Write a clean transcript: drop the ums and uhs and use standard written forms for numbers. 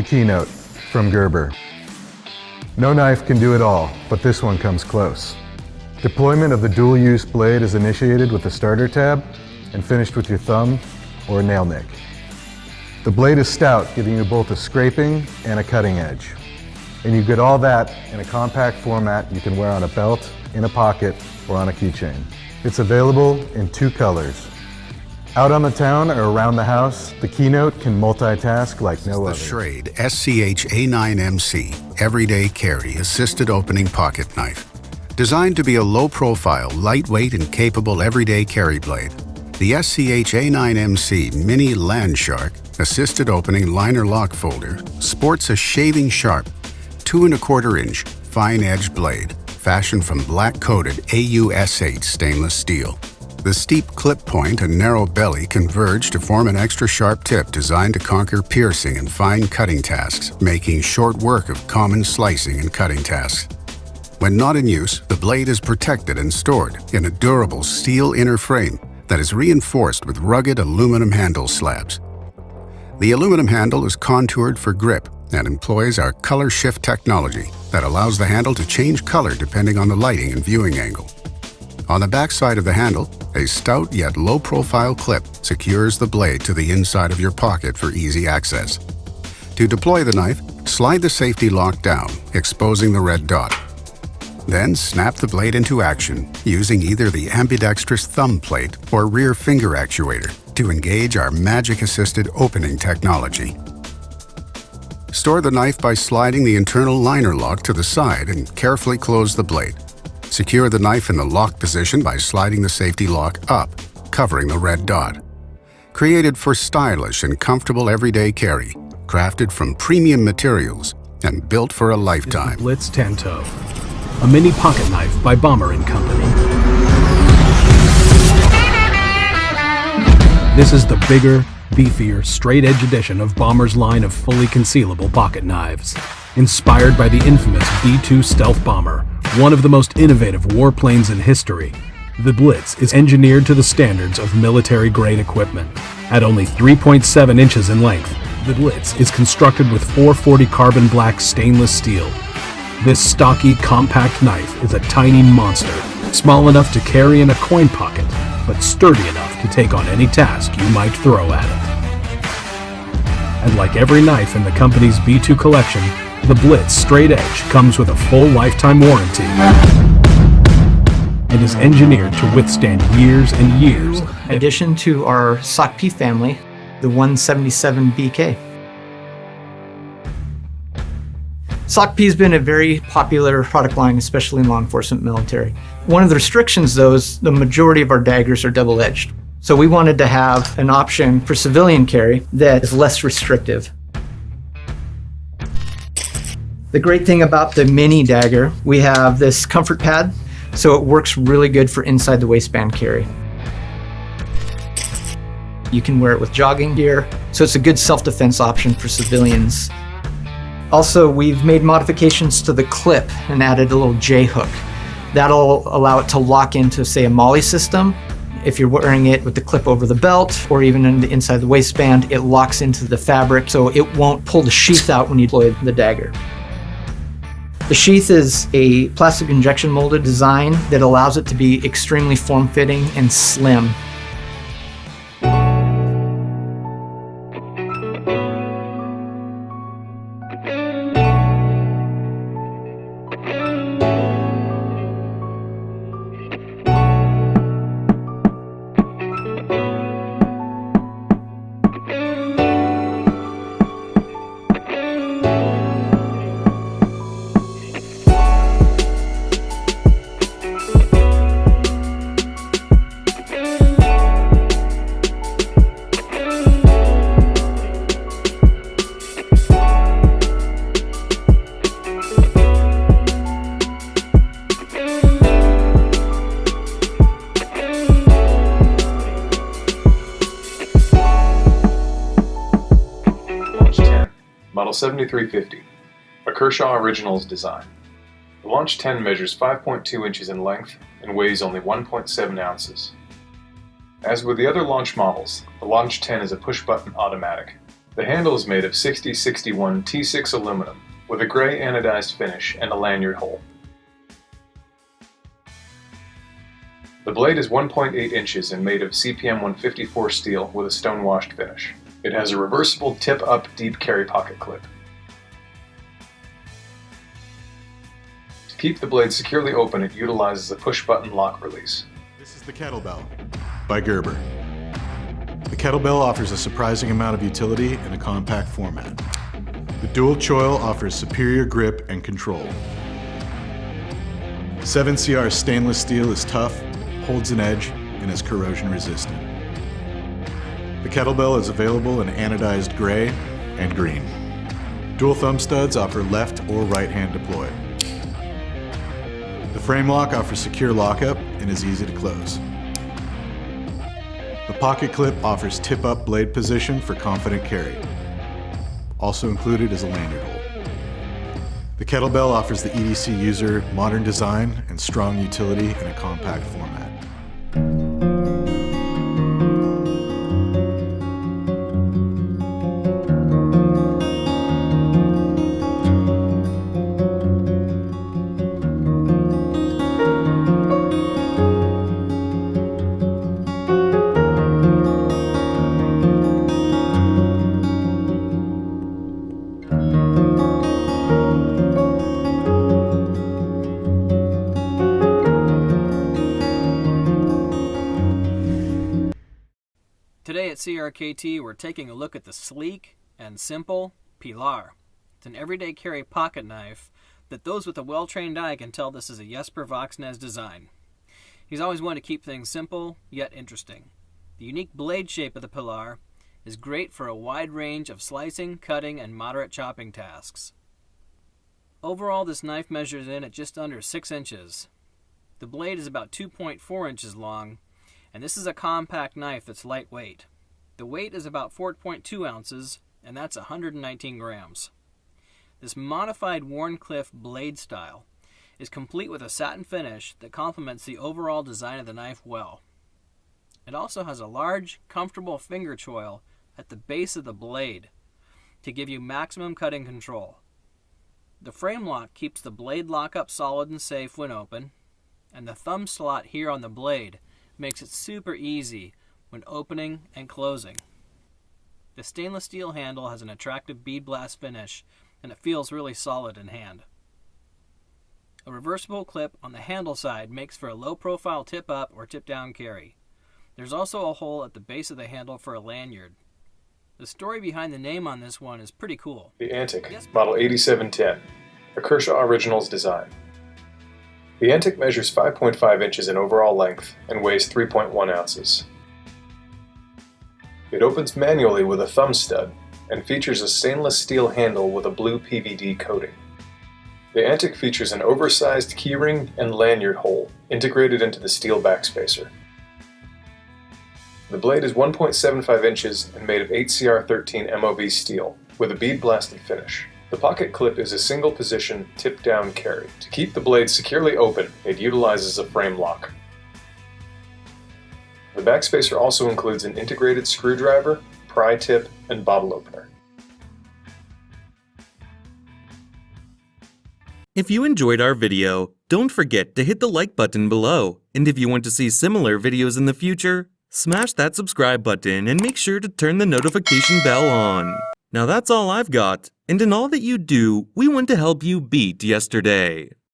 Keynote from Gerber. No knife can do it all, but this one comes close. Deployment of the dual-use blade is initiated with the starter tab and finished with your thumb or nail nick. The blade is stout, giving you both a scraping and a cutting edge. And you get all that in a compact format you can wear on a belt, in a pocket, or on a keychain. It's available in 2 colors. Out on the town or around the house, the Keynote can multitask like no other. The Schrade SCH A9MC Everyday Carry Assisted Opening Pocket Knife. Designed to be a low-profile, lightweight, and capable everyday carry blade, the SCH A9MC Mini Landshark Assisted Opening Liner Lock Folder sports a shaving sharp 2¼ inch fine-edged blade fashioned from black-coated AUS8 stainless steel. The steep clip point and narrow belly converge to form an extra sharp tip designed to conquer piercing and fine cutting tasks, making short work of common slicing and cutting tasks. When not in use, the blade is protected and stored in a durable steel inner frame that is reinforced with rugged aluminum handle slabs. The aluminum handle is contoured for grip and employs our color shift technology that allows the handle to change color depending on the lighting and viewing angle. On the back side of the handle, a stout yet low-profile clip secures the blade to the inside of your pocket for easy access. To deploy the knife, slide the safety lock down, exposing the red dot. Then snap the blade into action using either the ambidextrous thumb plate or rear finger actuator to engage our magic-assisted opening technology. Store the knife by sliding the internal liner lock to the side and carefully close the blade. Secure the knife in the lock position by sliding the safety lock up, covering the red dot. Created for stylish and comfortable everyday carry, crafted from premium materials, and built for a lifetime. Blitz Tanto, a mini pocket knife by Bomber & Company. This is the bigger, beefier, straight-edge edition of Bomber's line of fully concealable pocket knives. Inspired by the infamous B-2 stealth bomber, one of the most innovative warplanes in history, the Blitz is engineered to the standards of military-grade equipment. At only 3.7 inches in length, the Blitz is constructed with 440 carbon black stainless steel. This stocky, compact knife is a tiny monster, small enough to carry in a coin pocket, but sturdy enough to take on any task you might throw at it. And like every knife in the company's B-2 collection, the Blitz Straight Edge comes with a full lifetime warranty and is engineered to withstand years and years. In addition to our SOC P family, the 177BK. SOC P has been a very popular product line, especially in law enforcement military. One of the restrictions, though, is the majority of our daggers are double-edged. So we wanted to have an option for civilian carry that is less restrictive. The great thing about the mini dagger, we have this comfort pad, so it works really good for inside the waistband carry. You can wear it with jogging gear, so it's a good self-defense option for civilians. Also, we've made modifications to the clip and added a little J-hook. That'll allow it to lock into, say, a MOLLE system. If you're wearing it with the clip over the belt or even in the inside the waistband, it locks into the fabric so it won't pull the sheath out when you deploy the dagger. The sheath is a plastic injection molded design that allows it to be extremely form-fitting and slim. Model 7350, a Kershaw Originals design. The Launch 10 measures 5.2 inches in length and weighs only 1.7 ounces. As with the other Launch models, the Launch 10 is a push-button automatic. The handle is made of 6061 T6 aluminum with a gray anodized finish and a lanyard hole. The blade is 1.8 inches and made of CPM 154 steel with a stone-washed finish. It has a reversible tip-up deep carry pocket clip. To keep the blade securely open, it utilizes a push-button lock release. This is the Kettlebell by Gerber. The Kettlebell offers a surprising amount of utility in a compact format. The dual choil offers superior grip and control. 7CR stainless steel is tough, holds an edge, and is corrosion resistant. The Kettlebell is available in anodized gray and green. Dual thumb studs offer left or right hand deploy. The frame lock offers secure lockup and is easy to close. The pocket clip offers tip-up blade position for confident carry. Also included is a lanyard hole. The Kettlebell offers the EDC user modern design and strong utility in a compact format. Today at CRKT, we're taking a look at the sleek and simple Pilar. It's an everyday carry pocket knife that those with a well-trained eye can tell this is a Jesper Voxnäs design. He's always wanted to keep things simple, yet interesting. The unique blade shape of the Pilar is great for a wide range of slicing, cutting, and moderate chopping tasks. Overall, this knife measures in at just under 6 inches. The blade is about 2.4 inches long, and this is a compact knife that's lightweight. The weight is about 4.2 ounces, and that's 119 grams. This modified Wharncliffe blade style is complete with a satin finish that complements the overall design of the knife well. It also has a large, comfortable finger choil at the base of the blade to give you maximum cutting control. The frame lock keeps the blade lockup solid and safe when open, and the thumb slot here on the blade makes it super easy when opening and closing. The stainless steel handle has an attractive bead blast finish, and it feels really solid in hand. A reversible clip on the handle side makes for a low-profile tip-up or tip-down carry. There's also a hole at the base of the handle for a lanyard. The story behind the name on this one is pretty cool. The Antic, model 8710, a Kershaw Originals design. The Antic measures 5.5 inches in overall length and weighs 3.1 ounces. It opens manually with a thumb stud and features a stainless steel handle with a blue PVD coating. The Antic features an oversized keyring and lanyard hole integrated into the steel backspacer. The blade is 1.75 inches and made of 8CR13 MOV steel with a bead blasted finish. The pocket clip is a single position tip down carry. To keep the blade securely open, it utilizes a frame lock. The backspacer also includes an integrated screwdriver, pry tip, and bottle opener. If you enjoyed our video, don't forget to hit the like button below. And if you want to see similar videos in the future, smash that subscribe button and make sure to turn the notification bell on. Now that's all I've got, and in all that you do, we want to help you beat yesterday.